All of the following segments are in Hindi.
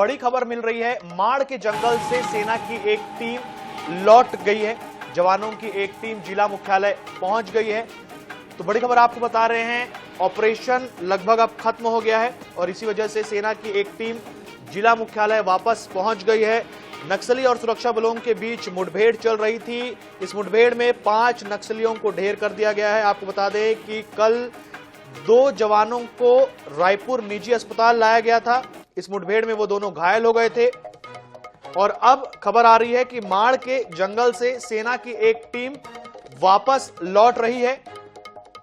बड़ी खबर मिल रही है। माड़ के जंगल से सेना की एक टीम लौट गई है। जवानों की एक टीम जिला मुख्यालय पहुंच गई है। तो बड़ी खबर आपको बता रहे हैं, ऑपरेशन लगभग अब खत्म हो गया है और इसी वजह से सेना की एक टीम जिला मुख्यालय वापस पहुंच गई है। नक्सली और सुरक्षा बलों के बीच मुठभेड़ चल रही थी। इस मुठभेड़ में 5 नक्सलियों को ढेर कर दिया गया है। आपको बता दें कि कल 2 जवानों को रायपुर निजी अस्पताल लाया गया था। इस मुठभेड़ में वो दोनों घायल हो गए थे और अब खबर आ रही है कि माड़ के जंगल से सेना की एक टीम वापस लौट रही है।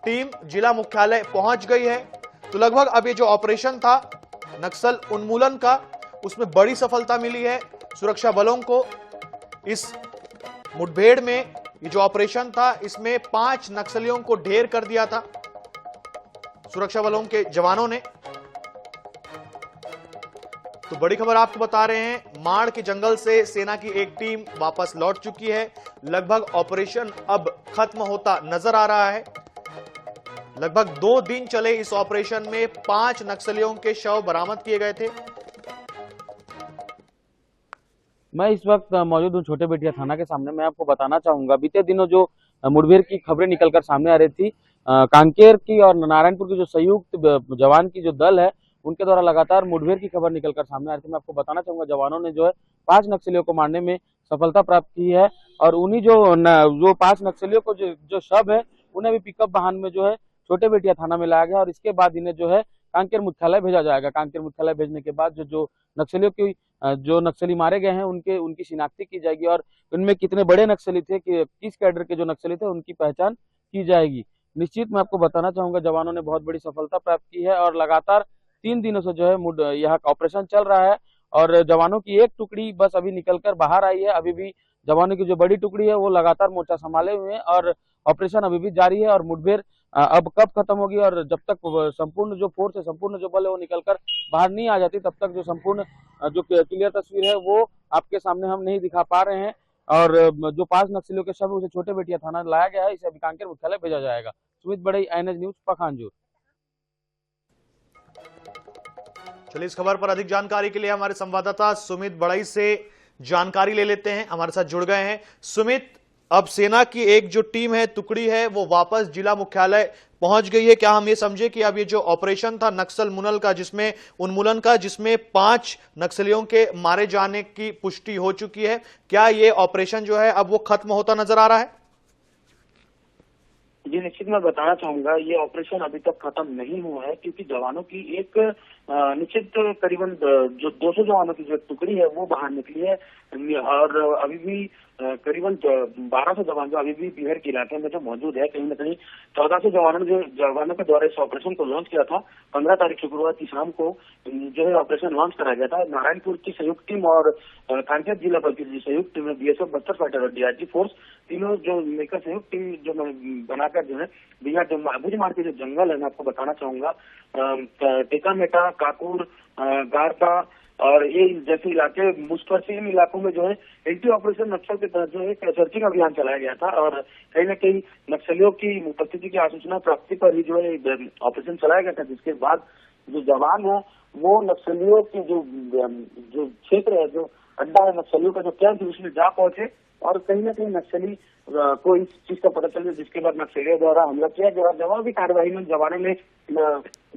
टीम जिला मुख्यालय पहुंच गई है। तो लगभग अब ये जो ऑपरेशन था नक्सल उन्मूलन का, उसमें बड़ी सफलता मिली है सुरक्षा बलों को। इस मुठभेड़ में ये जो ऑपरेशन था, इसमें 5 नक्सलियों को ढेर कर दिया था सुरक्षा बलों के जवानों ने। तो बड़ी खबर आपको बता रहे हैं, माड़ के जंगल से सेना की एक टीम वापस लौट चुकी है। लगभग ऑपरेशन अब खत्म होता नजर आ रहा है। लगभग 2 दिन चले इस ऑपरेशन में 5 नक्सलियों के शव बरामद किए गए थे। मैं इस वक्त मौजूद हूँ छोटे बेटिया थाना के सामने। मैं आपको बताना चाहूंगा, बीते दिनों जो मुठभेड़ की खबरें निकलकर सामने आ रही थी, कांकेर की और नारायणपुर की जो संयुक्त जवान की जो दल है, उनके द्वारा लगातार मुठभेड़ की खबर निकलकर सामने आ रही थी। मैं आपको बताना चाहूंगा, जवानों ने जो है 5 नक्सलियों को मारने में सफलता प्राप्त की है और उन्हीं जो 5 नक्सलियों को जो शव है, उन्हें भी पिकअप वाहन में जो है छोटे बेटिया थाना में लाया गया और इसके बाद इन्हें जो है कांकेर मुख्यालय भेजा जाएगा। कांकेर मुख्यालय भेजने के बाद जो नक्सलियों की जो नक्सली मारे गए हैं उनकी शिनाख्ती की जाएगी और उनमें कितने बड़े नक्सली थे, कि किस कैडर के जो नक्सली थे, उनकी पहचान की जाएगी। निश्चित मैं आपको बताना चाहूंगा, जवानों ने बहुत बड़ी सफलता प्राप्त की है और लगातार 3 दिनों से जो है यहाँ ऑपरेशन चल रहा है और जवानों की एक टुकड़ी बस अभी निकलकर बाहर आई है। अभी भी जवानों की जो बड़ी टुकड़ी है वो लगातार मोर्चा संभाले हुए हैं और ऑपरेशन अभी भी जारी है। और मुठभेड़ अब कब खत्म होगी और जब तक संपूर्ण जो फोर्स है, संपूर्ण जो बल है वो निकलकर बाहर नहीं आ जाती, तब तक जो संपूर्ण जो क्लियर तस्वीर है वो आपके सामने हम नहीं दिखा पा रहे हैं। और जो 5 नक्सलियों के शव उसे छोटे बेटिया थाना लाया गया है, इसे अभी कांकेर मुख्यालय भेजा जाएगा। सुमित बड़ई, INS न्यूज, पखानजोर। चलिए, इस खबर पर अधिक जानकारी के लिए हमारे संवाददाता सुमित बड़ई से जानकारी ले लेते हैं। हमारे साथ जुड़ गए हैं सुमित। अब सेना की एक जो टीम है, टुकड़ी है, वो वापस जिला मुख्यालय पहुंच गई है। क्या हम ये समझे कि अब ये जो ऑपरेशन था नक्सल उन्मूलन का, जिसमें 5 नक्सलियों के मारे जाने की पुष्टि हो चुकी है, क्या ये ऑपरेशन जो है अब वो खत्म होता नजर आ रहा है? जी निश्चित मैं बताना चाहूंगा, ये ऑपरेशन अभी तक खत्म नहीं हुआ है क्योंकि जवानों की एक निश्चित करीबन जो 200 जवानों की जो टुकड़ी है वो बाहर निकली है और अभी भी करीबन 1200 जवान जो अभी भी बिहार के इलाके में जो मौजूद है, कहीं न कहीं 1400 जवानों के द्वारा इस ऑपरेशन को लॉन्च किया था। 15 तारीख शुक्रवार की शाम को जो है ऑपरेशन लॉन्च कराया गया था। नारायणपुर की संयुक्त टीम और कांकेर जिला बल की संयुक्त टीम में BSF 72 फाइटर और DRG फोर्स तीनों जो मिलकर संयुक्त टीम जो बनाकर जो है बिहार जो माड़ के जो जंगल है, मैं आपको बताना चाहूंगा, टेका मेटा, काकुर, गारपा और ये जैसे इलाके मुस्तफिम इलाकों में जो है एंटी ऑपरेशन नक्सल के तहत जो है सर्चिंग अभियान चलाया गया था और कहीं न कहीं नक्सलियों की उपस्थिति की आसूचना प्राप्ति पर ही जो है ऑपरेशन चलाया गया था, जिसके बाद जो जवान है वो नक्सलियों की जो क्षेत्र है, जो अड्डा है नक्सलियों का, जो कैंप है, उसमें जा पहुंचे और कहीं न कहीं नक्सली को इस चीज का पता चला, जिसके बाद नक्सलियों द्वारा हमला किया गया। जवाबी कार्रवाई में जवानों ने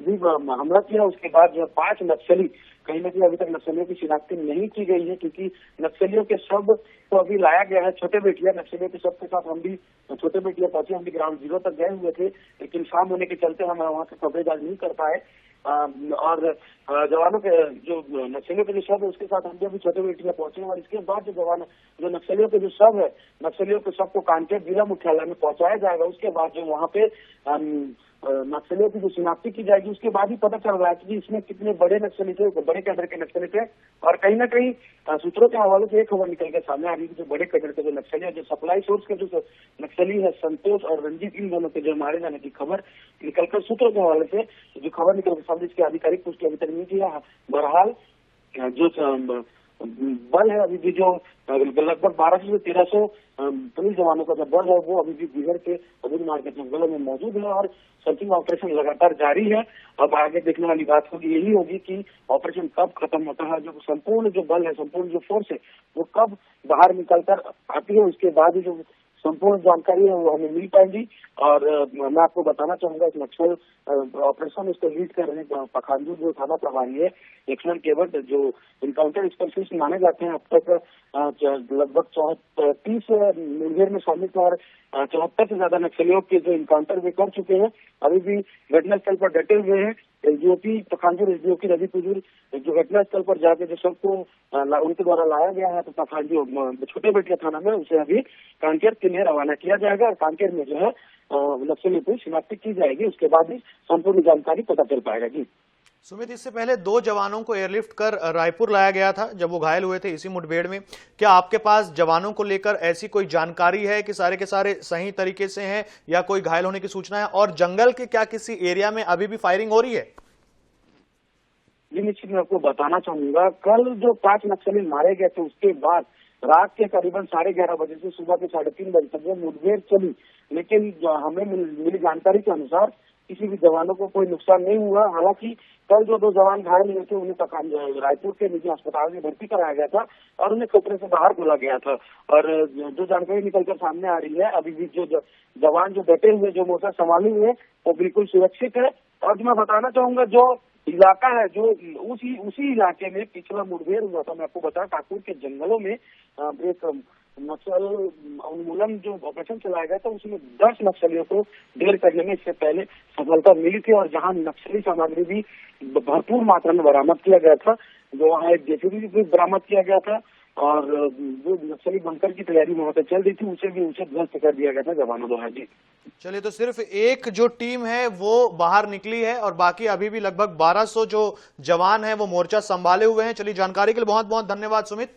भी हमला किया। उसके बाद जो 5 नक्सली, कहीं न कहीं अभी तक नक्सलियों की शिनाख्ती नहीं की गई है क्योंकि नक्सलियों के शव को अभी लाया गया है छोटे बेटिया। नक्सलियों के शव के साथ हम भी छोटे बेटिया पहुंचे, हम भी ग्राउंड जीरो तक गए हुए थे, लेकिन शाम होने के चलते हम वहाँ से कवरेज आज नहीं कर पाए और जवानों के जो नक्सलियों के जो शव है उसके साथ हम भी अभी छोटे बेटिया पहुंचे और इसके बाद जो नक्सलियों के जो शव है, नक्सलियों के शव को कांकेर जिला मुख्यालय में पहुंचाया जाएगा। उसके बाद जो वहाँ पे नक्सलियों की जो शिनाख्ती की जाएगी, उसके बाद ही पता चल रहा है कि इसमें कितने बड़े नक्सली थे, बड़े कैडर के नक्सली थे। और कहीं ना कहीं सूत्रों के हवाले से एक खबर निकल के सामने आ रही है, जो बड़े कैडर के जो नक्सली है, जो सप्लाई सोर्स के जो नक्सली है संतोष और रंजीत, इन दोनों के जो मारे जाने की खबर निकलकर सूत्रों के हवाले से जो खबर निकल के सामने, इसकी आधिकारिक पुष्टि अभी तक नहीं की है। बहरहाल जो बल है अभी भी जो लगभग 1200 से 1300 पुलिस जवानों का जो बल है वो अभी भी बिगड़ के अबूझ मार्ग के जंगलों में मौजूद है और सर्चिंग ऑपरेशन लगातार जारी है। अब आगे देखने वाली बात होगी यही होगी कि ऑपरेशन कब खत्म होता है, जो संपूर्ण जो बल है, संपूर्ण जो फोर्स है वो कब बाहर निकलकर आती है, उसके बाद ही जो संपूर्ण जानकारी है वो हमें मिल पाएगी। और मैं आपको बताना चाहूंगा इस नक्सल ऑपरेशन इसको लीड कर रहे हैं पखांजूर जो थाना प्रभारी है एक्शन केवट, जो इनकाउंटर स्पेशलिस्ट माने जाते हैं। अब तक लगभग 30 मुठभेड़ में शामिल और 74 से ज्यादा नक्सलियों के जो इनकाउंटर वे कर चुके हैं। अभी भी घटनास्थल पर डटे हुए हैं। एसडीओपी पखांजूर, एसडीओपी रवि पुजूर जो घटनास्थल पर जाके जो सबको उनके द्वारा लाया गया है तो पखांजूर छोटे बेटिया थाना में उसे अभी कांकेर के लिए रवाना किया जाएगा और कांकेर में जो है नक्सलियों की शिनाख्त की जाएगी। उसके बाद ही संपूर्ण जानकारी पता चल पाएगा। जी सुमित, इससे पहले 2 जवानों को एयरलिफ्ट कर रायपुर लाया गया था जब वो घायल हुए थे इसी मुठभेड़ में। क्या आपके पास जवानों को लेकर ऐसी कोई जानकारी है कि सारे के सारे सही तरीके से हैं या कोई घायल होने की सूचना है? और जंगल के क्या किसी एरिया में अभी भी फायरिंग हो रही है? जी निश्चित, मैं आपको बताना चाहूंगा कल जो 5 नक्सली मारे गए थे उसके बाद रात के करीबन 11:30 बजे से सुबह के 3:30 बजे तक मुठभेड़ चली, लेकिन हमें मिली जानकारी के अनुसार किसी भी जवानों को कोई नुकसान नहीं हुआ। हालांकि कल जो 2 जवान घायल हुए थे उन्हें रायपुर के निजी अस्पताल में भर्ती कराया गया था और उन्हें खतरे से बाहर खोला गया था। और जो जानकारी निकलकर सामने आ रही है अभी भी जो जवान जो डटे हुए जो मोर्चा संभाले हुए वो बिल्कुल सुरक्षित है। और जो मैं बताना चाहूंगा जो इलाका है जो उसी इलाके में पिछला मुठभेड़ हुआ था, मैं आपको बताया ठाकुर के जंगलों में एक नक्सल उन्मूलन जो ऑपरेशन चलाया गया था उसमें 10 नक्सलियों को ढेर करने में इससे पहले सफलता मिली थी और जहां नक्सली सामग्री भी भरपूर मात्रा में बरामद किया गया था, जो वहाँ एक जेसीबी भी बरामद किया गया था और जो नक्सली बंकर की तैयारी वहां पे चल रही थी उसे भी उचित ध्वस्त कर दिया गया था जवानों द्वारा। जी चलिए, तो सिर्फ एक जो टीम है वो बाहर निकली है और बाकी अभी भी लगभग 1200 जो जवान है वो मोर्चा संभाले हुए हैं। चलिए, जानकारी के लिए बहुत बहुत धन्यवाद सुमित।